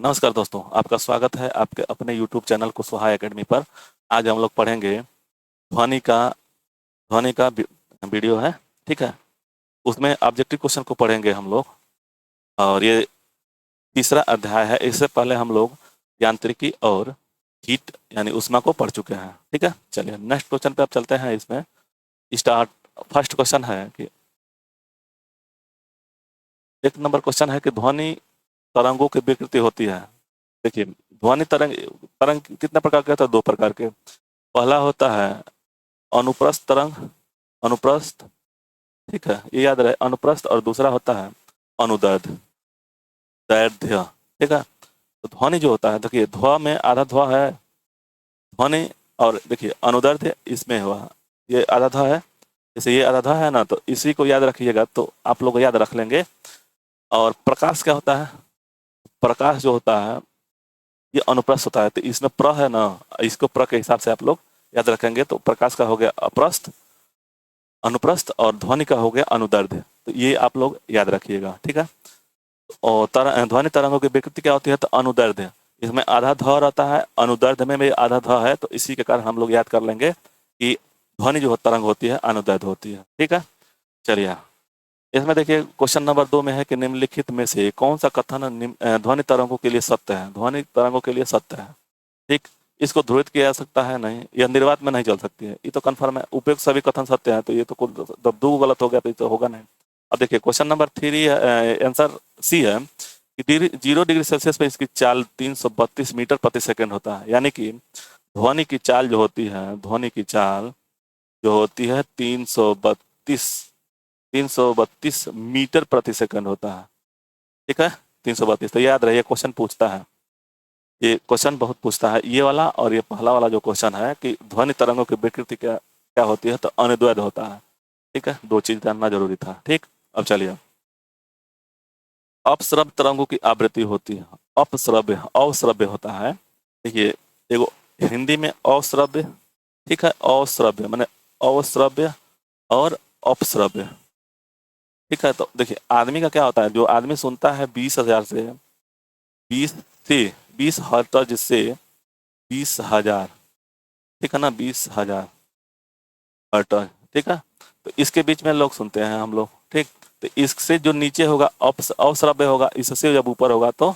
नमस्कार दोस्तों, आपका स्वागत है आपके अपने YouTube चैनल कुशवाहा एकेडमी पर। आज हम लोग पढ़ेंगे ध्वनि का ध्वनि का वीडियो है। ठीक है, उसमें ऑब्जेक्टिव क्वेश्चन को पढ़ेंगे हम लोग। और ये तीसरा अध्याय है। इससे पहले हम लोग यांत्रिकी और हीट यानी ऊष्मा को पढ़ चुके हैं। ठीक है, चलिए नेक्स्ट क्वेश्चन पे अब चलते हैं। इसमें स्टार्ट फर्स्ट क्वेश्चन है कि एक नंबर क्वेश्चन है कि ध्वनि तरंगों की विकृति होती है। देखिए, ध्वनि तरंग तरंग कितने प्रकार के होते हैं? दो प्रकार के। पहला होता है अनुप्रस्थ तरंग, अनुप्रस्थ। ठीक है, ये याद रहे, अनुप्रस्थ। और दूसरा होता है अनुदैर्ध्य, दैर्ध्य। ठीक है, तो ध्वनि जो होता है, देखिए ध्व में आधा ध्व है ध्वनि, और देखिए अनुदैर्ध्य इसमें हुआ, ये आधा ध्व है। जैसे ये आधा ध्व है ना, तो इसी को याद रखिएगा तो आप लोग याद रख लेंगे। और प्रकाश क्या होता है? प्रकाश जो होता है ये अनुप्रस्थ होता है, तो इसमें प्र है ना, इसको प्र के हिसाब से आप लोग याद रखेंगे। तो प्रकाश का हो गया अप्रस्थ, अनुप्रस्थ, और ध्वनि का हो गया अनुदैर्ध्य। तो ये आप लोग याद रखिएगा। ठीक है, और ध्वनि तरंगों की विकृति क्या होती है? तो अनुदैर्ध्य, इसमें आधा ध्व रहता है, अनुदैर्ध्य में भी आधा ध्व है। तो इसी के कारण हम लोग याद कर लेंगे कि ध्वनि जो तरंग होती है अनुदैर्ध्य होती है। ठीक है, चलिए इसमें देखिए क्वेश्चन नंबर 2 में है कि निम्नलिखित में से कौन सा कथन ध्वनि तरंगों के लिए सत्य है? ध्वनि तरंगों के लिए सत्य है। ठीक, इसको ध्रुवित किया जा सकता है नहीं, यह निर्वात में नहीं चल सकती है, ये तो कंफर्म है। उपयुक्त सभी कथन सत्य है, तो ये तो जब दो गलत हो गया तो ये तो होगा नहीं। अब देखिए क्वेश्चन नंबर 3 आंसर सी है कि 0 डिग्री सेल्सियस पे इसकी चाल 332 मीटर प्रति सेकंड होता है। यानी कि ध्वनि की चाल जो होती है, ध्वनि की चाल जो होती है 332 मीटर प्रति सेकंड होता है। ठीक है, 332। तो याद रहिए, क्वेश्चन पूछता है, ये क्वेश्चन बहुत पूछता है ये वाला। और ये पहला वाला जो क्वेश्चन है कि ध्वनि तरंगों की विकृति क्या क्या होती है, तो अनुदैर्ध्य होता है। ठीक है, दो चीज जानना जरूरी था। ठीक, अब चलिए, अपश्रव्य तरंगों की आवृत्ति होती है। अपश्रव्य, अवश्रव्य होता है। देखिए, देखो हिंदी में अश्रव्य, ठीक है, अश्रव्य माने अवश्रव्य और अपश्रव्य। ठीक है, तो देखिए आदमी का क्या होता है, जो आदमी सुनता है 20,000 से 20 हर्ट्ज से 20,000, ठीक है ना, 20,000 हर्ट्ज। ठीक है, तो इसके बीच में लोग सुनते हैं हम लोग। ठीक, तो इससे जो नीचे होगा अवश्रव्य होगा, इससे जब ऊपर होगा तो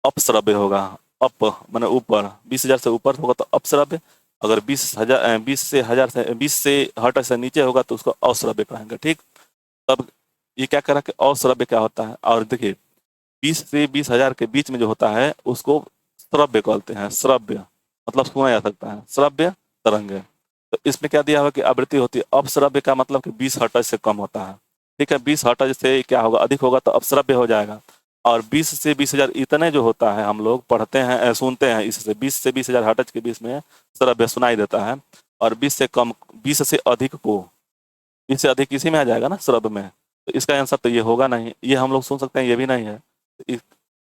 अपश्रव्य होगा। अप माने ऊपर, 20,000 से ऊपर होगा तो अपश्रव्य। अगर 20,000 20 से हर्ट्ज से नीचे होगा तो उसको अश्रव्य कहेंगे। ठीक, तब ये क्या करा कि अश्रव्य क्या होता है। और देखिए 20 से 20,000 के बीच में जो होता है उसको श्रव्य कहते हैं। श्रव्य मतलब सुना जा सकता है, श्रव्य तरंग है। तो इसमें क्या दिया हुआ कि आवृत्ति होती है अपश्रव्य का, मतलब कि 20 हर्ट्ज से कम होता है। ठीक है, 20 हर्ट्ज से क्या होगा, अधिक होगा तो अपश्रव्य हो जाएगा। और 20 से 20,000 इतने जो होता है हम लोग पढ़ते हैं सुनते हैं, इससे 20 से 20,000 हर्ट्ज के बीच में श्रव्य सुनाई देता है। और 20 से कम, 20 से अधिक को, 20 से अधिक इसी में आ जाएगा ना, श्रव्य में। तो इसका आंसर तो ये होगा नहीं, ये हम लोग सुन सकते हैं, ये भी नहीं है।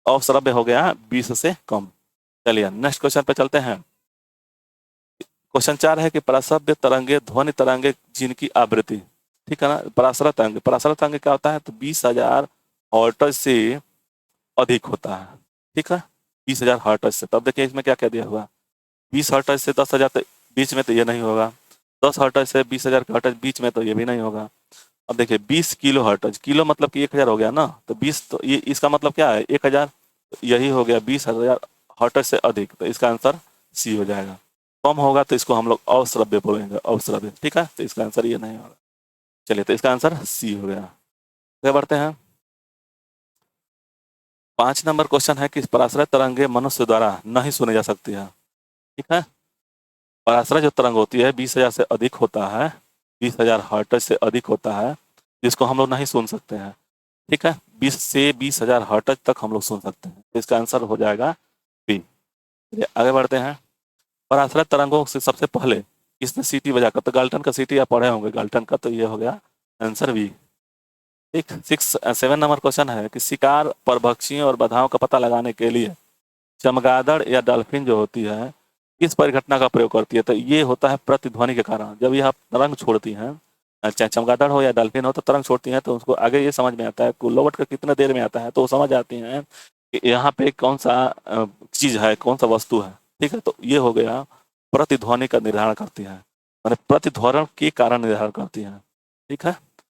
अश्रव्य हो गया 20 से कम। चलिए नेक्स्ट क्वेश्चन पे चलते हैं। क्वेश्चन 4 है कि पराश्रव्य तरंगे ध्वनि तरंगे जिनकी आवृत्ति, ठीक है ना, पराश्रव्य तरंगे क्या होता है, तो 20,000 हर्ट्ज से अधिक होता है। ठीक है, 20,000 हर्ट्ज से। तब देखिए इसमें क्या क्या दिया हुआ, 20 हर्ट्ज से 10,000 तो बीच में तो ये नहीं होगा, 10 हर्ट्ज से 20,000 का हर्ट्ज बीच में तो ये भी नहीं होगा। अब देखिए 20 किलो हर्ट्ज, किलो मतलब कि 1,000 हो गया ना, तो 20 तो ये इसका मतलब क्या है 1,000, यही हो गया 20,000 हर्ट्ज से अधिक। तो इसका आंसर सी हो जाएगा। कम होगा तो इसको हम लोग अश्रव्य बोलेंगे, अश्रव्य। ठीक है, तो इसका आंसर ये नहीं होगा। चलिए, तो इसका आंसर सी हो गया। आगे बढ़ते हैं। 5 नंबर क्वेश्चन है कि पराश्रय तरंगे मनुष्य द्वारा नहीं सुनी जा सकती है। ठीक है, पराश्रय जो तरंग होती है 20,000 से अधिक होता है, 20,000 हर्ट्ज से अधिक होता है, जिसको हम लोग नहीं सुन सकते हैं। ठीक है, 20 से 20,000 हर्ट्ज तक हम लोग सुन सकते हैं। तो इसका आंसर हो जाएगा बी। चलिए आगे बढ़ते हैं। पराश्रय तरंगों से सबसे पहले किसने सीटी बजा कर, तो गाल्टन का सीटी आप पढ़े होंगे, गाल्टन का। तो ये हो गया आंसर बी। ठीक, 7 नंबर क्वेश्चन है कि शिकार परभक्षियों और बाधाओं का पता लगाने के लिए चमगादड़ या डॉल्फिन जो होती है किस परिघटना का प्रयोग करती है, तो ये होता है प्रतिध्वनि के कारण। जब यह तरंग छोड़ती हैं, चाहे चमगादड़ हो या डॉल्फिन हो, तो तरंग छोड़ती हैं तो उसको आगे ये समझ में आता है कि लौट कर कितने देर में आता है, तो वो समझ आती हैं कि यहाँ पे कौन सा चीज है, कौन सा वस्तु है। ठीक है, तो ये हो गया प्रतिध्वनि का निर्धारण करती है, माने प्रतिध्वनि के कारण निर्धारण करती है। ठीक है,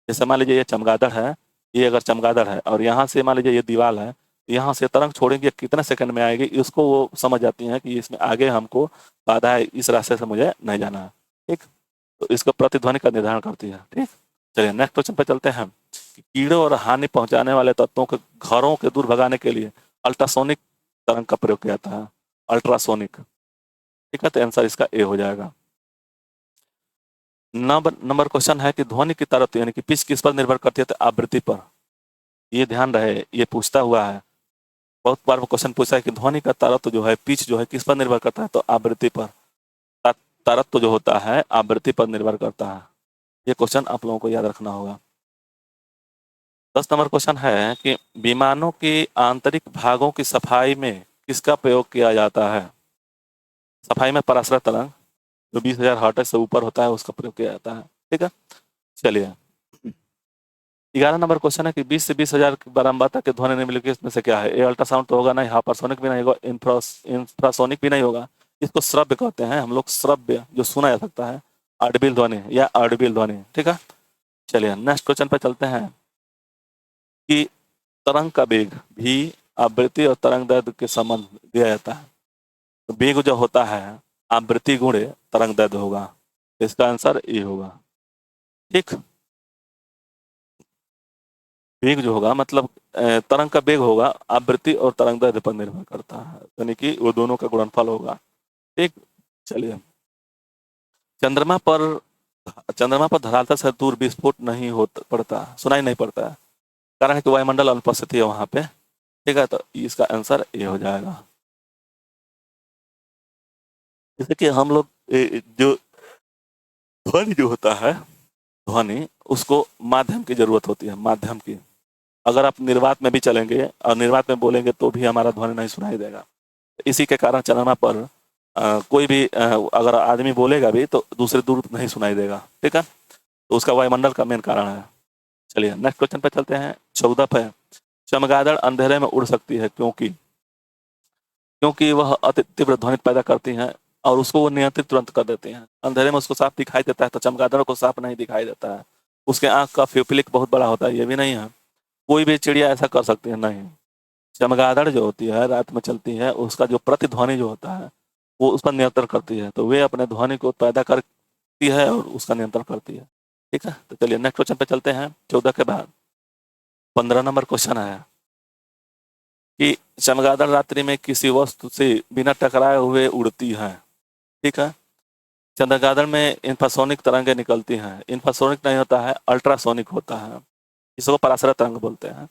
जैसे मान लीजिए ये चमगादड़ है, ये अगर चमगादड़ है और यहाँ से मान लीजिए ये दीवार है, यहाँ से तरंग छोड़ेंगे कितने सेकंड में आएगी, इसको वो समझ जाती हैं कि इसमें आगे हमको बाधा है, इस रास्ते से मुझे नहीं जाना है। ठीक, तो इसको प्रतिध्वनि का निर्धारण करती है। ठीक, चलिए नेक्स्ट क्वेश्चन पे चलते हैं कि कीड़ों और हानि पहुंचाने वाले तत्वों के घरों के दूर भगाने के लिए अल्ट्रासोनिक तरंग का प्रयोग किया जाता है, अल्ट्रासोनिक। ठीक है, तो आंसर इसका ए हो जाएगा। नंबर क्वेश्चन है कि ध्वनि की तरफ यानी कि पिच किस पर निर्भर करती है, तो आवृत्ति पर। ये ध्यान रहे, ये पूछता हुआ है, बहुत बार क्वेश्चन पूछा है कि ध्वनि का तरत्व जो है, पिच जो है किस पर निर्भर करता है, तो आवृत्ति पर। तरत्व जो होता है आवृत्ति पर निर्भर करता है। ये क्वेश्चन आप लोगों को याद रखना होगा। 10 नंबर क्वेश्चन है कि विमानों के आंतरिक भागों की सफाई में किसका प्रयोग किया जाता है। सफाई में परासरक तरंग जो 20,000 हर्ट्ज से ऊपर होता है उसका प्रयोग किया जाता है। ठीक है, चलिए 11 नंबर क्वेश्चन है कि 20 से 20,000 की बारंबारता के ध्वनि निम्नलिखित इसमें से क्या है। ये अल्ट्रासाउंड तो होगा नहीं, हाइपरसोनिक भी नहीं होगा, इंफ्रासोनिक भी नहीं होगा। इसको श्रव्य कहते हैं हम लोग, श्रव्य जो सुना जा सकता है, ऑडिबल ध्वनि या ऑडिबल ध्वनि। ठीक है, चलिए नेक्स्ट क्वेश्चन पे चलते हैं कि तरंग का वेग भी आवृत्ति और तरंग दैर्ध्य के संबंध दिया जाता है। तो वेग जो होता है आवृत्ति गुणे तरंग दैर्ध्य होगा, इसका आंसर ए होगा। ठीक, वेग जो होगा मतलब तरंग का वेग होगा आवृत्ति और तरंग दैर्ध्य पर निर्भर करता है, यानी कि वो दोनों का गुणनफल होगा। ठीक, चलिए चंद्रमा पर धरातल से दूर विस्फोट नहीं होता पड़ता, सुनाई नहीं पड़ता है, कारण है कि वायुमंडल अनुपस्थिति है वहां पे। ठीक है, तो इसका आंसर ए हो जाएगा। जैसे कि हम लोग जो ध्वनि जो होता है, ध्वनि उसको माध्यम की जरूरत होती है, माध्यम की। अगर आप निर्वात में भी चलेंगे और निर्वात में बोलेंगे तो भी हमारा ध्वनि नहीं सुनाई देगा। इसी के कारण चंद्रमा पर कोई भी अगर आदमी बोलेगा भी तो दूसरे दूर नहीं सुनाई देगा। ठीक है, तो उसका वायुमंडल का मेन कारण है। चलिए नेक्स्ट क्वेश्चन पे चलते हैं। 14 पे, चमगादड़ अंधेरे में उड़ सकती है क्योंकि वह अति तीव्र ध्वनि पैदा करती हैं और उसको वो नियंत्रित तुरंत कर देती हैं। अंधेरे में उसको साफ दिखाई देता है, तो चमगादड़ को साफ नहीं दिखाई देता है। उसके आंख का प्यूपिलिक बहुत बड़ा होता है, ये भी नहीं है। कोई भी चिड़िया ऐसा कर सकती है नहीं। चमगादड़ जो होती है रात में चलती है, उसका जो प्रतिध्वनि जो होता है वो उस पर नियंत्रण करती है, तो वे अपने ध्वनि को पैदा करती है और उसका नियंत्रण करती है। ठीक है, तो चलिए नेक्स्ट क्वेश्चन पे चलते हैं। 14 के बाद 15 नंबर क्वेश्चन है कि चमगादड़ रात्रि में किसी वस्तु से बिना टकराए हुए उड़ती है। ठीक है, चमगादड़ में इंफ्रासोनिक तरंगें निकलती हैं। इंफ्रासोनिक नहीं होता है, अल्ट्रासोनिक होता है, इसको परासरक तरंग बोलते हैं।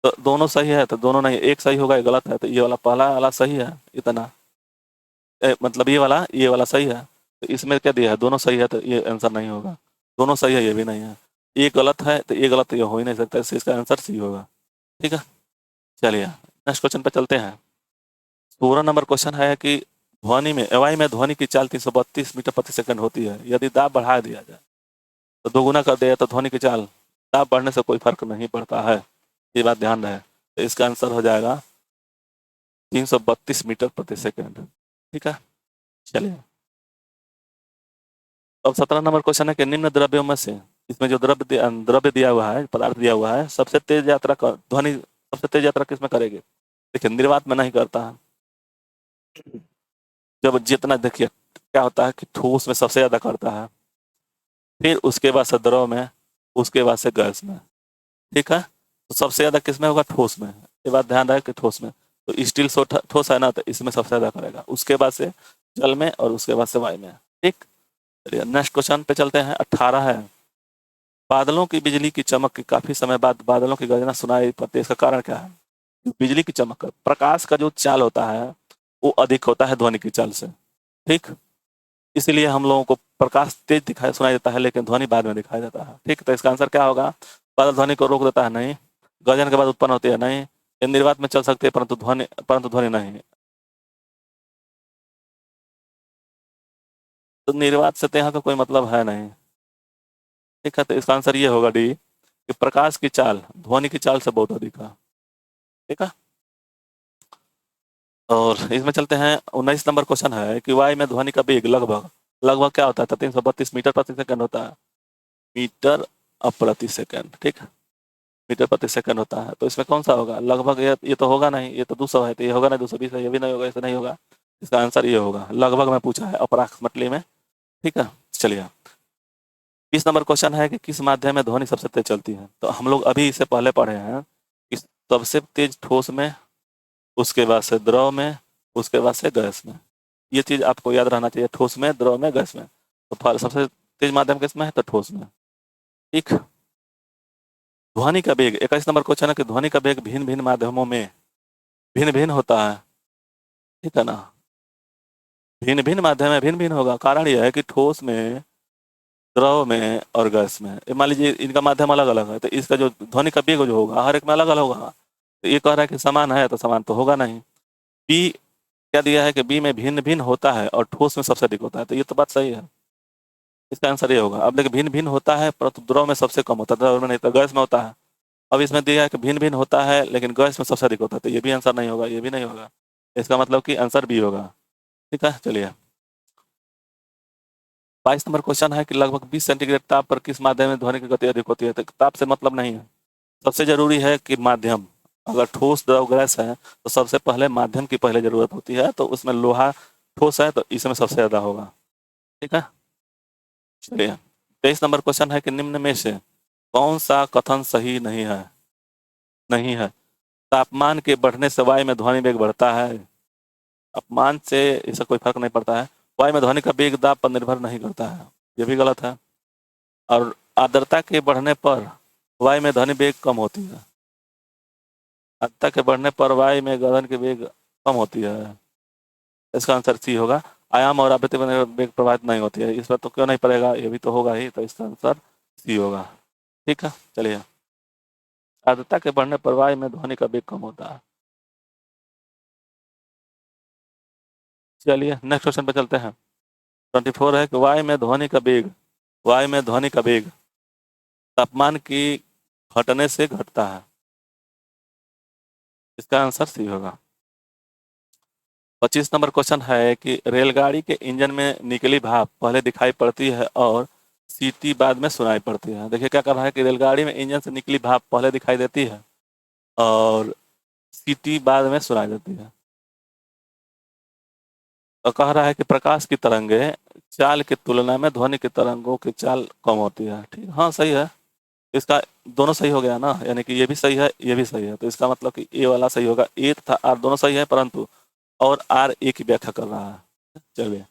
तो दोनों सही है, तो दोनों नहीं, एक सही होगा एक गलत है, तो ये वाला पहला वाला सही है इतना, मतलब ये वाला सही है। तो इसमें क्या दिया है, दोनों सही है, तो ये आंसर नहीं होगा। दोनों सही है, ये भी नहीं है। ये गलत है तो ये गलत, ये हो ही नहीं सकता, इससे इसका आंसर सी होगा। ठीक है, चलिए नेक्स्ट क्वेश्चन पे चलते हैं। 16 नंबर क्वेश्चन है कि वायु में ध्वनि की चाल 332 मीटर प्रति सेकंड होती है। यदि दाब बढ़ा दिया जाए तो दोगुना कर दिया तो ध्वनि की चाल, दाब बढ़ने से कोई फर्क नहीं पड़ता है, ये बात ध्यान रहे। तो इसका आंसर हो जाएगा 332 मीटर प्रति सेकंड। ठीक है, चलिए अब 17 नंबर क्वेश्चन है कि निम्न द्रव्यों में से इसमें जो द्रव्य दिया हुआ है, पदार्थ दिया हुआ है, सबसे तेज यात्रा ध्वनि सबसे तेज यात्रा किसमें करेगी। देखिए निर्वात में नहीं करता है, जब जितना देखिए क्या होता है कि ठोस में सबसे ज्यादा करता है, फिर उसके बाद से द्रव में, उसके बाद से गैस में। ठीक है, तो सबसे ज्यादा किसमें होगा, ठोस में। ये बात ध्यान रहे कि ठोस में, तो स्टील ठोस है ना, तो इसमें सबसे ज्यादा करेगा, उसके बाद से जल में और उसके बाद से वायु में। ठीक, चलिए नेक्स्ट क्वेश्चन पे चलते हैं। 18 है, बादलों की बिजली की चमक के काफी समय बाद बादलों की गर्जना सुनाई पड़ती है, इसका कारण क्या है। बिजली की चमक का, प्रकाश का जो चाल होता है वो अधिक होता है ध्वनि की चाल से। ठीक, इसीलिए हम लोगों को प्रकाश तेज दिखाई सुनाई देता है लेकिन ध्वनि बाद में दिखाई देता है। ठीक, तो इसका आंसर क्या होगा, बादल ध्वनि को रोक देता है नहीं, गर्जन के बाद उत्पन्न होती है नहीं, ये निर्वात में चल सकती है परंतु ध्वनि नहीं। तो निर्वात से तो यहाँ का कोई मतलब है नहीं। ठीक है, तो इसका आंसर ये होगा डी, कि प्रकाश की चाल ध्वनि की चाल से बहुत अधिक है। ठीक है, और इसमें चलते हैं 19 नंबर क्वेश्चन है कि वायु में ध्वनि का वेग लगभग लगभग क्या होता है? 332 मीटर प्रति सेकंड होता है। मीटर प्रति सेकंड, ठीक है, मीटर प्रति सेकंड होता है। तो इसमें कौन सा होगा लगभग? ये तो होगा नहीं, ये तो 200 है, तो ये होगा नहीं, 220 है, ये भी नहीं होगा, ऐसा नहीं होगा। इसका आंसर ये होगा, लगभग में पूछा है, अप्रॉक्सिमेटली में। ठीक है, चलिए 20 नंबर क्वेश्चन है कि किस माध्यम में ध्वनि सबसे तेज चलती है? तो हम लोग अभी इससे पहले पढ़े हैं कि सबसे तेज ठोस में, उसके बाद से द्रव में, उसके बाद से गैस में। ये चीज आपको याद रहना चाहिए, ठोस में, द्रव में, गैस में। तो सबसे तेज माध्यम किसमें है? तो ठोस में। ठीक। ध्वनि का वेग 21 नंबर क्वेश्चन है कि ध्वनि का वेग भिन्न भिन्न माध्यमों में भिन्न भिन्न होता है। ठीक है ना, भिन्न भिन्न माध्यम में भिन्न भिन्न होगा। कारण यह है कि ठोस में, द्रव में और गैस में, मान लीजिए इनका माध्यम अलग अलग है, तो इसका जो ध्वनि का वेग जो होगा हर एक में अलग अलग होगा। तो ये कह रहा है कि समान है, तो समान तो होगा नहीं। बी क्या दिया है कि बी में भिन्न भिन्न होता है और ठोस में सबसे अधिक होता है, तो ये तो बात सही है। इसका आंसर ये होगा। अब देखिए भिन्न भिन्न होता है परंतु द्रव में सबसे कम होता है, द्रव में नहीं, तो गैस में होता है। अब इसमें दिया है कि भिन्न भिन्न होता है लेकिन गैस में सबसे अधिक होता है, तो ये भी आंसर नहीं होगा, ये भी नहीं होगा। इसका मतलब कि आंसर बी होगा। ठीक है, चलिए 22 नंबर क्वेश्चन है कि लगभग 20 सेंटीग्रेड ताप पर किस माध्यम में ध्वनि की गति अधिक होती है? तो ताप से मतलब नहीं है, सबसे जरूरी है कि माध्यम। अगर ठोस, द्रव, गैस है तो सबसे पहले माध्यम की पहले जरूरत होती है, तो उसमें लोहा ठोस है तो इसमें सबसे ज्यादा होगा। ठीक है, चलिए 23 नंबर क्वेश्चन है कि निम्न में से कौन सा कथन सही नहीं है? नहीं है। तापमान के बढ़ने से वायु में ध्वनि वेग बढ़ता है। तापमान से इसका कोई फर्क नहीं पड़ता है। वायु में ध्वनि का वेग दाब पर निर्भर नहीं करता है, ये भी गलत है। और आर्द्रता के बढ़ने पर वायु में ध्वनि वेग कम होती है। आर्द्रता के बढ़ने पर वायु में गगन की वेग कम होती है। इसका आंसर सी होगा। आयाम और आवृत्ति में वेग प्रभावित नहीं होती है, इस पर तो क्यों नहीं पड़ेगा, ये भी तो होगा ही, तो इसका आंसर सी होगा। ठीक है, चलिए आर्द्रता के बढ़ने पर वायु में ध्वनि का वेग कम होता है। चलिए नेक्स्ट क्वेश्चन पे चलते हैं। 24 है कि वायु में ध्वनि का वेग तापमान की घटने से घटता है। इसका आंसर सी होगा। 25 नंबर क्वेश्चन है कि रेलगाड़ी के इंजन में निकली भाप पहले दिखाई पड़ती है और सीटी बाद में सुनाई पड़ती है। देखिए क्या कर रहा है कि रेलगाड़ी में इंजन से निकली भाप पहले दिखाई देती है और सीटी बाद में सुनाई देती है। और कह रहा है कि प्रकाश की तरंगे चाल की तुलना में ध्वनि की तरंगों की चाल कम होती है। ठीक, हाँ सही है। इसका दोनों सही हो गया ना, यानी कि ये भी सही है, ये भी सही है, तो इसका मतलब कि ए वाला सही होगा। ए तथा आर दोनों सही है, परंतु और आर ए की व्याख्या कर रहा है। चलिए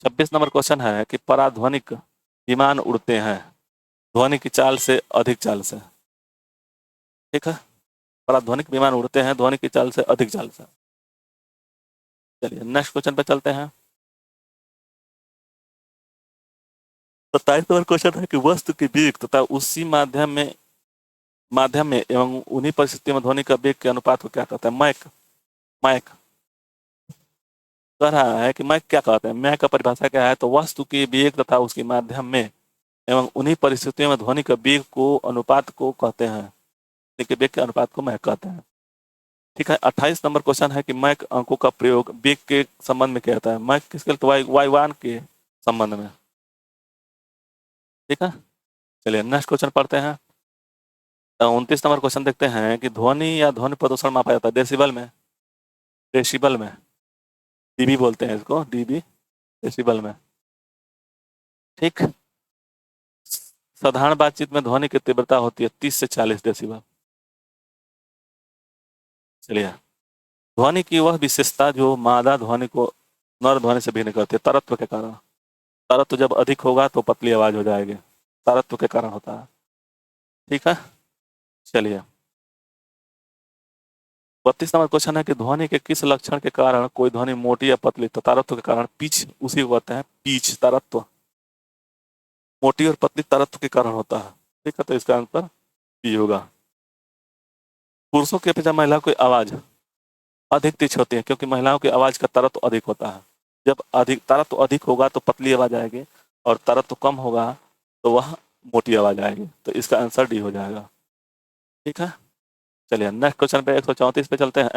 26 नंबर क्वेश्चन है कि पराध्वनिक विमान उड़ते हैं ध्वनि की चाल से अधिक चाल से। ठीक है, पराध्वनिक विमान उड़ते हैं ध्वनि की चाल से अधिक चाल से। चलिए नेक्स्ट क्वेश्चन पे चलते हैं। 27 नंबर क्वेश्चन है कि वस्तु की वेग तथा उसी माध्यम में एवं उन्हीं परिस्थितियों में ध्वनि का वेग के अनुपात को क्या कहते हैं? मैक। मैक कह रहा है कि मैक क्या कहते हैं? मैक का परिभाषा क्या है? तो वस्तु की वेग तथा उसके माध्यम में एवं उन्हीं परिस्थितियों में ध्वनि का वेग को अनुपात को कहते हैं। देखिए वेग के अनुपात को मैक कहते हैं। ठीक है, 28 नंबर क्वेश्चन है कि मैक अंकों का प्रयोग वेग के संबंध में किया जाता है। मैक किसके लिए? तो वायुयान के संबंध में। ठीक है, चलिए नेक्स्ट क्वेश्चन पढ़ते हैं। 29 नंबर क्वेश्चन देखते हैं कि ध्वनि या ध्वनि प्रदूषण मापा जाता है डेसिबल में। डेसिबल में, डीबी बोलते हैं इसको, डीबी, डेसिबल में। ठीक, साधारण बातचीत में ध्वनि की तीव्रता होती है 30 से 40 डेसिबल। चलिए ध्वनि की वह विशेषता जो मादा ध्वनि को नर ध्वनि से भिन्न करती है, तरत्व के कारण। तरत्व जब अधिक होगा तो पतली आवाज हो जाएगी, तरत्व के कारण होता है। ठीक है, चलिए 32 नंबर क्वेश्चन है कि ध्वनि के किस लक्षण के कारण कोई ध्वनि मोटी या पतली? तो तारत्व के कारण, पिच उसी को कहते हैं, पिच तारत्व। मोटी और पतली तारत्व के कारण होता है। ठीक है, तो इसका आंसर बी होगा। पुरुषों की अपेक्षा महिलाओं की आवाज अधिक तीक्ष्ण होती है क्योंकि महिलाओं की आवाज का तारत्व अधिक होता है। जब अधिक तारत्व अधिक होगा तो पतली आवाज आएगी और तारत्व कम होगा तो वह मोटी आवाज आएगी, तो इसका आंसर डी हो जाएगा। ठीक है, चलिए नेक्स्ट क्वेश्चन पे 134 पे चलते हैं।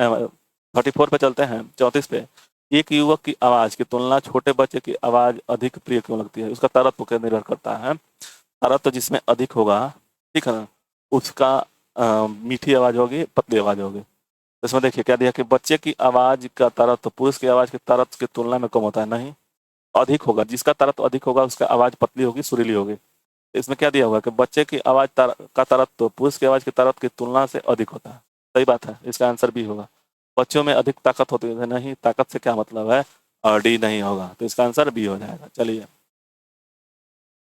34 पे चलते हैं, 34 पे। एक युवक की आवाज की तुलना छोटे बच्चे की आवाज अधिक प्रिय क्यों लगती है? उसका तारतम्य पर निर्भर करता है। तारतम्य जिसमें अधिक होगा, ठीक है ना, उसका मीठी आवाज होगी, पतली आवाज होगी। तो इसमें देखिए क्या दिया कि बच्चे की आवाज का तारतम्य पुरुष की आवाज के तारतम्य की तुलना में कम होता है। नहीं, अधिक होगा। जिसका तारतम्य अधिक होगा उसका आवाज पतली होगी, सुरीली होगी। इसमें क्या दिया हुआ कि बच्चे की आवाज का तारतम्य पुरुष की आवाज की तारतम्य की तुलना से अधिक होता है। सही बात है, इसका आंसर भी होगा। बच्चों में अधिक ताकत होती है। नहीं, ताकत से क्या मतलब है, और डी नहीं होगा, तो इसका आंसर बी हो जाएगा। चलिए,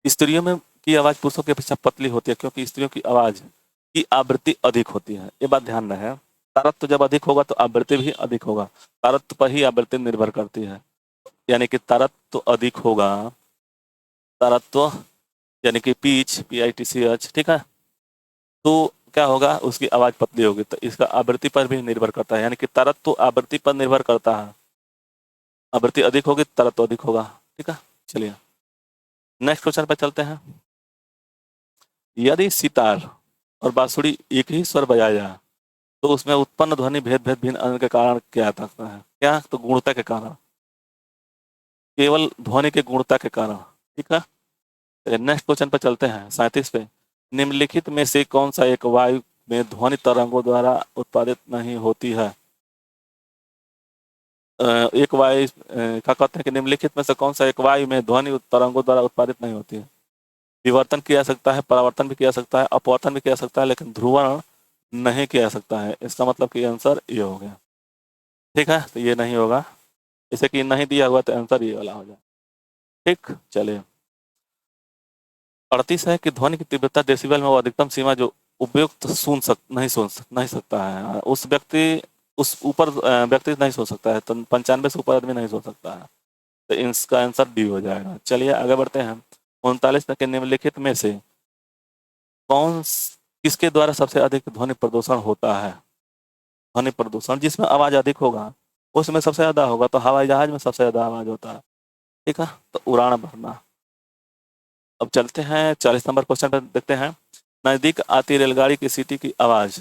स्त्रियों में की आवाज पुरुषों की अपेक्षा पतली होती है क्योंकि स्त्रियों की आवाज की आवृत्ति अधिक होती है। ये बात ध्यान रहे। तारतम्य जब अधिक होगा तो आवृत्ति भी अधिक होगा। तारतम्य पर ही आवृत्ति निर्भर करती है। यानी कि तारतम्य अधिक होगा, तारतम्य यानी कि पिच, PITCH, ठीक है, तो क्या होगा, उसकी आवाज पतली होगी। तो इसका आवृत्ति पर भी निर्भर करता है, यानी कि तारतम्य आवृत्ति पर निर्भर करता है। आवृत्ति अधिक होगी, तारतम्य अधिक होगा। ठीक है, चलिए नेक्स्ट क्वेश्चन पर चलते हैं। यदि सितार और बांसुरी एक ही स्वर बजाया जाए तो उसमें उत्पन्न ध्वनि भेद भेद भिन्न अन्य के कारण क्या सकता है? क्या? तो गुणता के कारण, केवल ध्वनि के गुणता के कारण। ठीक है, नेक्स्ट क्वेश्चन पर चलते हैं, 37 पे। निम्नलिखित में से कौन सा एक वायु में ध्वनि तरंगों द्वारा उत्पादित नहीं होती है? एक वायु क्या कहते हैं कि निम्नलिखित में से कौन सा एक वायु में ध्वनि तरंगों द्वारा उत्पादित नहीं होती है? विवर्तन किया जा सकता है, परावर्तन भी किया जा सकता है, अपवर्तन भी किया जा सकता है, लेकिन ध्रुवण नहीं किया जा सकता है। इसका मतलब कि आंसर ये हो गया। ठीक है, तो ये नहीं होगा। जैसे कि नहीं दिया हुआ तो आंसर ये वाला हो जाए। ठीक, चलिए 38 है कि ध्वनि की तीव्रता डेसिबल में वो अधिकतम सीमा जो उपयुक्त नहीं सकता है, उस व्यक्ति उस ऊपर व्यक्ति नहीं सोच सकता है। तो 95 से ऊपर आदमी नहीं सोच सकता है। तो इसका आंसर डी हो जाएगा। चलिए आगे बढ़ते हैं। 39 के निम्नलिखित में से किसके द्वारा सबसे अधिक ध्वनि प्रदूषण होता है? ध्वनि प्रदूषण जिसमें आवाज अधिक होगा उसमें सबसे ज्यादा होगा, तो हवाई जहाज में सबसे ज्यादा आवाज होता है। ठीक है, तो उड़ान भरना। अब चलते हैं 40 नंबर क्वेश्चन पर, देखते हैं। नजदीक आती रेलगाड़ी की सीटी की आवाज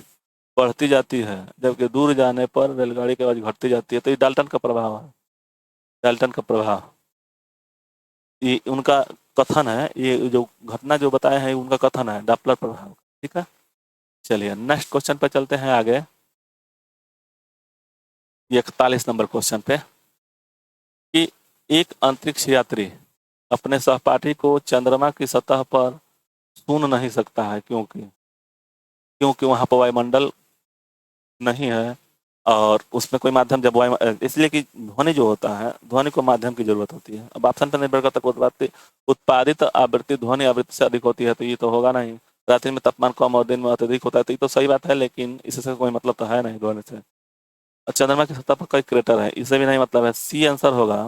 बढ़ती जाती है जबकि दूर जाने पर रेलगाड़ी की आवाज घटती जाती है। तो ये डाल्टन का प्रभाव है। डाल्टन का प्रभाव, ये उनका कथन है। ये जो घटना जो बताया है उनका कथन है, डॉपलर प्रभाव। ठीक है, चलिए नेक्स्ट क्वेश्चन पे चलते हैं आगे। 41 नंबर क्वेश्चन पे कि एक अंतरिक्ष यात्री अपने सहपाठी को चंद्रमा की सतह पर सुन नहीं सकता है। क्योंकि वहां पर वायुमंडल नहीं है और उसमें कोई माध्यम, जब वायु, इसलिए कि ध्वनि जो होता है, ध्वनि को माध्यम की जरूरत होती है। अब ऑप्शन पर निर्भर करता है, उत्पादित आवृत्ति ध्वनि आवृत्ति से अधिक होती है, तो ये तो होगा नहीं। रात्रि में तापमान कम और दिन में अत्यधिक होता है, तो ये तो सही बात है, लेकिन इससे कोई मतलब तो है नहीं ध्वनि से। और चंद्रमा की सतह पर कई क्रेटर है, इससे भी नहीं मतलब है। सी आंसर होगा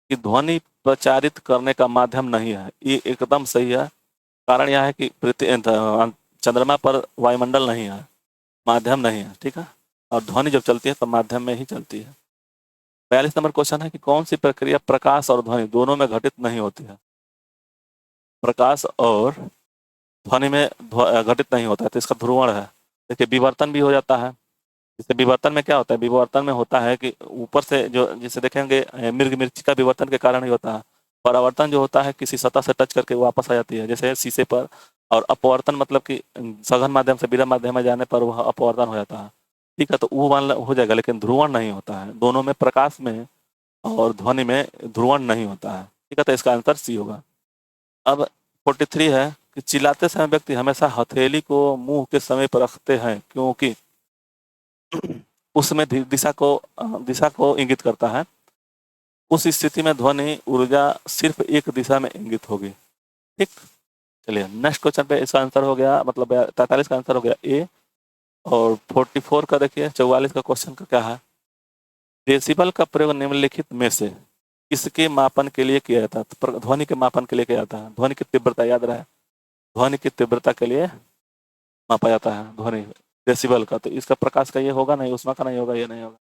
कि ध्वनि प्रचारित करने का माध्यम नहीं है। ये एकदम सही है। कारण यह है कि चंद्रमा पर वायुमंडल नहीं है, माध्यम नहीं है। ठीक है, और ध्वनि जब चलती है तो माध्यम में ही चलती है। 42 नंबर क्वेश्चन है कि कौन सी प्रक्रिया प्रकाश और ध्वनि दोनों में घटित नहीं होती है? प्रकाश और ध्वनि में घटित नहीं होता है, तो इसका ध्रुवण है। देखिए विवर्तन भी हो जाता है। जैसे विवर्तन में क्या होता है, विवर्तन में होता है कि ऊपर से जो, जिसे देखेंगे मृग मिर्ची का विवर्तन के कारण ही होता है। परावर्तन जो होता है किसी सतह से टच करके वापस आ जाती है, जैसे शीशे पर। और अपवर्तन मतलब कि सघन माध्यम से बिना माध्यम में जाने पर वह अपवर्तन हो जाता है। ठीक है, तो वो मान हो जाएगा, लेकिन ध्रुवण नहीं होता है। दोनों में, प्रकाश में और ध्वनि में ध्रुवण नहीं होता है। ठीक है, तो इसका आंसर सी होगा। अब 43 है कि चिल्लाते समय व्यक्ति हमेशा हथेली को मुंह के समीप पर रखते हैं क्योंकि उसमें दिशा को इंगित करता है। उस स्थिति में ध्वनि ऊर्जा सिर्फ एक दिशा में इंगित होगी। ठीक, चलिए नेक्स्ट क्वेश्चन पे इसका आंसर हो गया, मतलब 43 का आंसर हो गया ए। और 44 का देखिए, 44 का क्वेश्चन का क्या है। डेसिबल का प्रयोग निम्नलिखित में से किसके मापन के लिए किया जाता है? तो ध्वनि के मापन के लिए किया जाता है। ध्वनि की तीव्रता याद रहे, ध्वनि की तीव्रता के लिए मापा जाता है ध्वनि डेसिबल का। तो इसका प्रकाश का ये होगा नहीं, उसमें का नहीं होगा, ये नहीं होगा।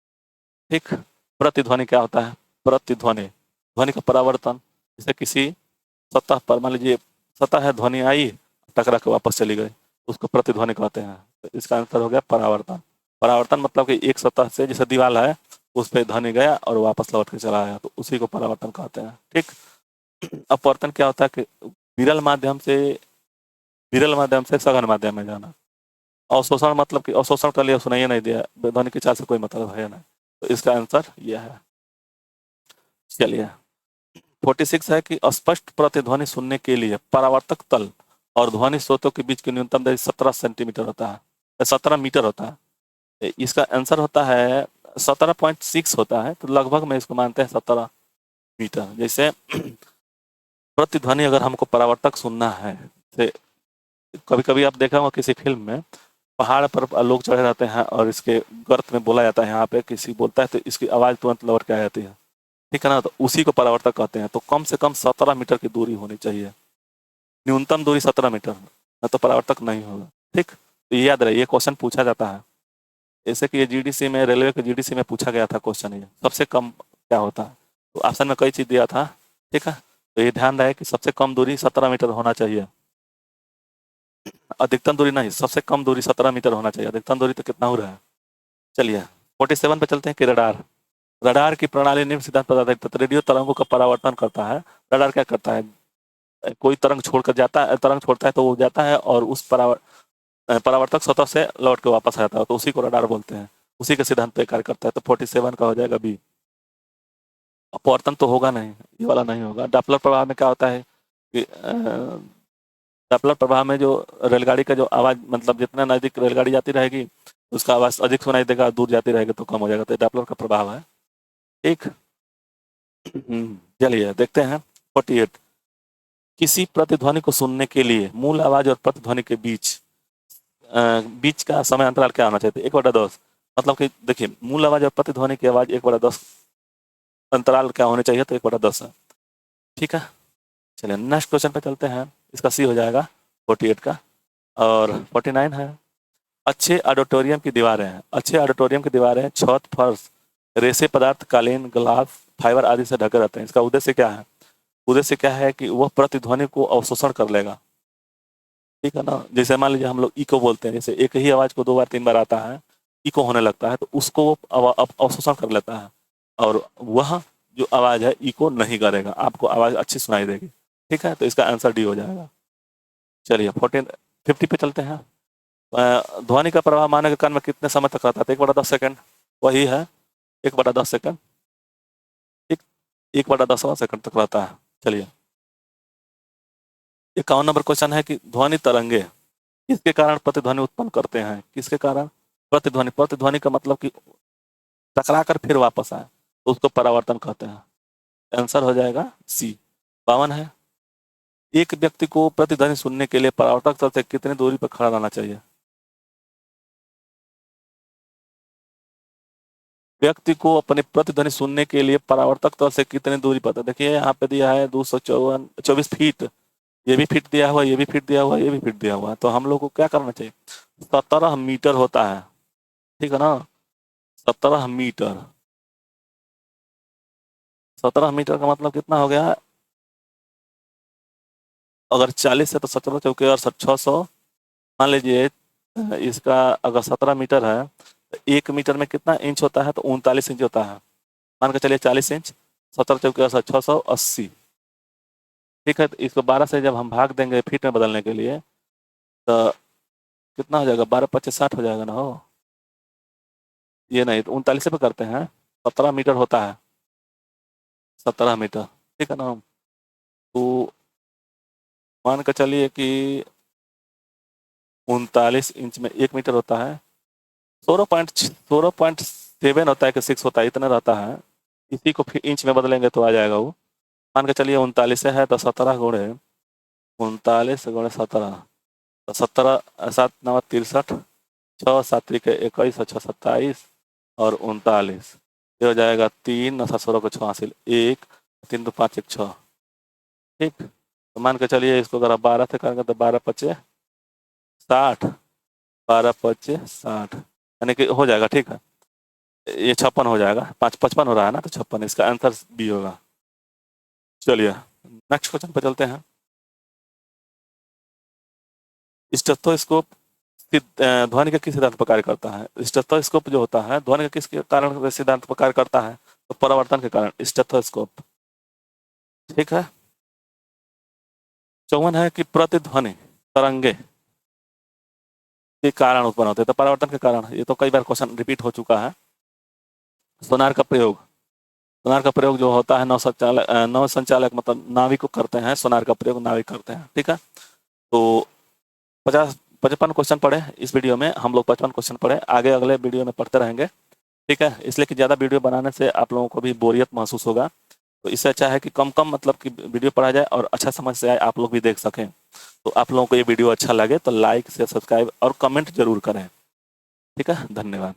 ठीक, प्रतिध्वनि क्या होता है? प्रतिध्वनि, ध्वनि का परावर्तन। जैसे किसी सतह पर, मान लीजिए सतह है, ध्वनि आई, टकरा के वापस चली गई, उसको प्रतिध्वनि कहते हैं। तो इसका आंसर हो गया परावर्तन। परावर्तन मतलब कि एक सतह से, जैसे दीवार है, उस पर ध्वनि गया और वापस लौट के चला आया, तो उसी को परावर्तन कहते हैं। ठीक, अपवर्तन क्या होता है कि विरल माध्यम से सघन माध्यम में जाना। अवशोषण मतलब कि अवशोषण कर लिया, सुनाइए नहीं दिया, ध्वनि की चाल से कोई मतलब है नहीं, तो इसका आंसर यह है। चलिए 46 है कि स्पष्ट प्रतिध्वनि सुनने के लिए परावर्तक तल और ध्वनि स्रोतों के बीच की न्यूनतम दूरी 17 सेंटीमीटर होता है, 17 मीटर होता है। इसका आंसर होता है 17.6 होता है, तो लगभग में इसको मानते हैं 17 मीटर। जैसे प्रतिध्वनि अगर हमको परावर्तक सुनना है, जैसे कभी कभी आप देखा होगा किसी फिल्म में पहाड़ पर लोग चढ़े रहते हैं और इसके गर्त में बोला जाता है, यहाँ पे किसी बोलता है तो इसकी आवाज़ तुरंत लौट के आ जाती है, ठीक है ना, तो उसी को परावर्तक कहते हैं। तो कम से कम 17 मीटर की दूरी होनी चाहिए, न्यूनतम दूरी 17 मीटर, न तो परावर्तक नहीं होगा। ठीक, तो ये याद रहे, ये क्वेश्चन पूछा जाता है। जैसे कि ये जीडीसी में, रेलवे के जीडीसी में पूछा गया था क्वेश्चन, ये सबसे कम क्या होता है, तो ऑप्शन में कई चीज़ दिया था। ठीक है, तो ये ध्यान रहे कि सबसे कम दूरी 17 मीटर होना चाहिए, अधिकतम दूरी नहीं, सबसे कम दूरी 17 मीटर होना चाहिए, अधिकतम दूरी तो कितना हो रहा है। चलिए 47 पे चलते हैं कि रडार। रडार की प्रणाली निम्न सिद्धांत पर आधारित है, रेडियो तरंगों का परावर्तन करता है। रडार क्या करता है, कोई तरंग छोड़कर जाता है, तरंग छोड़ता है तो वो जाता है और उस परावर्तक स्वतः से लौट के वापस आ जाता है, तो उसी को रडार बोलते हैं, उसी के सिद्धांत पे कार्य करता है। तो 47 का हो जाएगा बी। अपवर्तन तो होगा नहीं, ये वाला नहीं होगा। डॉपलर प्रभाव में क्या होता है कि डॉपलर प्रभाव में जो रेलगाड़ी का जो आवाज़, मतलब जितना नज़दीक रेलगाड़ी जाती रहेगी उसका आवाज़ अधिक सुनाई देगा, दूर जाती रहेगी तो कम हो जाएगा, तो डॉपलर का प्रभाव है। ठीक, चलिए देखते हैं 48। किसी प्रतिध्वनि को सुनने के लिए मूल आवाज और प्रतिध्वनि के बीच का समय अंतराल क्या होना चाहिए, 1/10। मतलब कि देखिए, मूल आवाज और प्रतिध्वनि की आवाज 1/10 अंतराल क्या होने चाहिए, तो 1/10 है। ठीक है, चलिए नेक्स्ट क्वेश्चन पे चलते हैं। इसका सी हो जाएगा 48 का। और 49 है, अच्छे ऑडिटोरियम की दीवारें हैं, अच्छे ऑडिटोरियम की दीवारें छत, फर्श, रेसे पदार्थ, कालीन, ग्लास, फाइबर आदि से ढके रहते हैं। इसका उद्देश्य क्या है, उद्देश्य क्या है कि वह प्रतिध्वनि को अवशोषण कर लेगा। ठीक है ना, जैसे मान लीजिए हम लोग इको बोलते हैं, जैसे एक ही आवाज को 2 बार 3 बार आता है, इको होने लगता है, तो उसको वो अवशोषण कर लेता है और वह जो आवाज है इको नहीं करेगा, आपको आवाज अच्छी सुनाई देगी। ठीक है, तो इसका आंसर डी हो जाएगा। चलिए 50 पे चलते हैं। ध्वनि का प्रवाह मानव के कान में कितने समय तक रहता है, 1/10 सेकंड, वही है 1/10 सेकंड। ठीक, 1/10वां सेकंड तक रहता है। चलिए 51 नंबर क्वेश्चन है कि ध्वनि तरंगे किसके कारण प्रतिध्वनि उत्पन्न करते हैं, किसके कारण प्रतिध्वनि, प्रतिध्वनि का मतलब कि टकरा कर फिर वापस आए, तो उसको परावर्तन कहते हैं। आंसर हो जाएगा सी। 52 है, एक व्यक्ति को प्रतिध्वनि सुनने के लिए परावर्तक तल से कितनी दूरी पर खड़ा रहना चाहिए। व्यक्ति को अपने प्रतिध्वनि सुनने के लिए परावर्तक तल से कितनी दूरी पर, देखिए यहाँ पे दिया है 224 फीट, ये भी फिट दिया हुआ, ये भी फिट दिया हुआ, ये भी फिट दिया हुआ है, तो हम लोग को क्या करना चाहिए, 17 मीटर होता है। ठीक है ना, 17 मीटर, 17 मीटर का मतलब कितना हो गया, अगर 40 है तो 17 चौके और 600, मान लीजिए इसका अगर 17 मीटर है तो 1 मीटर में कितना इंच होता है, तो 39 इंच होता है। मान के चलिए 40 इंच, 17 चौके और 680। ठीक है, तो इसको 12 से जब हम भाग देंगे फीट में बदलने के लिए, तो कितना हो जाएगा, 12×25 = 60 हो जाएगा ना। हो ये नहीं तो 39 पे करते हैं, 17 मीटर होता है, 17 मीटर। ठीक है ना, तो मान के चलिए कि 39 इंच में 1 मीटर होता है, 16.7 होता है कि 6 होता है, इतना रहता है। इसी को फिर इंच में बदलेंगे तो आ जाएगा वो। मान के चलिए 39 है तो 17 × 39 × 17, तो 17 7 9 63, 6 7 3 21 और 6 27 और 39, ये हो जाएगा 3 और 7 16 को 6 हासिल 1, 3 2 5 1 6। ठीक, तो मान के चलिए इसको अगर आप 12 से करेंगे तो 12×5 = 60, 12×5 = 60, यानी कि हो जाएगा। ठीक है, ये 56 हो जाएगा, 55 हो रहा है ना, तो 56, इसका आंसर बी होगा। चलिए नेक्स्ट क्वेश्चन पर चलते हैं। स्टेथोस्कोप ध्वनि का किस सिद्धांत पर कार्य करता है? स्टेथोस्कोप जो होता है ध्वनि का किस कारण सिद्धांत पर कार्य करता है? तो परावर्तन के कारण, स्टेथोस्कोप। ठीक है। 54 है कि प्रतिध्वनि तरंगे के कारण उत्पन्न होते हैं, तो परावर्तन के कारण। ये तो कई बार क्वेश्चन रिपीट हो चुका है। सोनार का प्रयोग, सोनार का प्रयोग जो होता है नौ संचालक मतलब नाविक को करते हैं, सोनार का प्रयोग नाविक करते हैं। ठीक है। तो 55 क्वेश्चन पढ़े इस वीडियो में, हम लोग 55 क्वेश्चन पढ़े, आगे अगले वीडियो में पढ़ते रहेंगे। ठीक है। इसलिए कि ज़्यादा वीडियो बनाने से आप लोगों को भी बोरियत महसूस होगा, तो इससे अच्छा है कि कम कम मतलब कि वीडियो पढ़ा जाए और अच्छा समझ से आए, आप लोग भी देख सकें। तो आप लोगों को ये वीडियो अच्छा लगे तो लाइक शेयर सब्सक्राइब और कमेंट जरूर करें। ठीक है। धन्यवाद।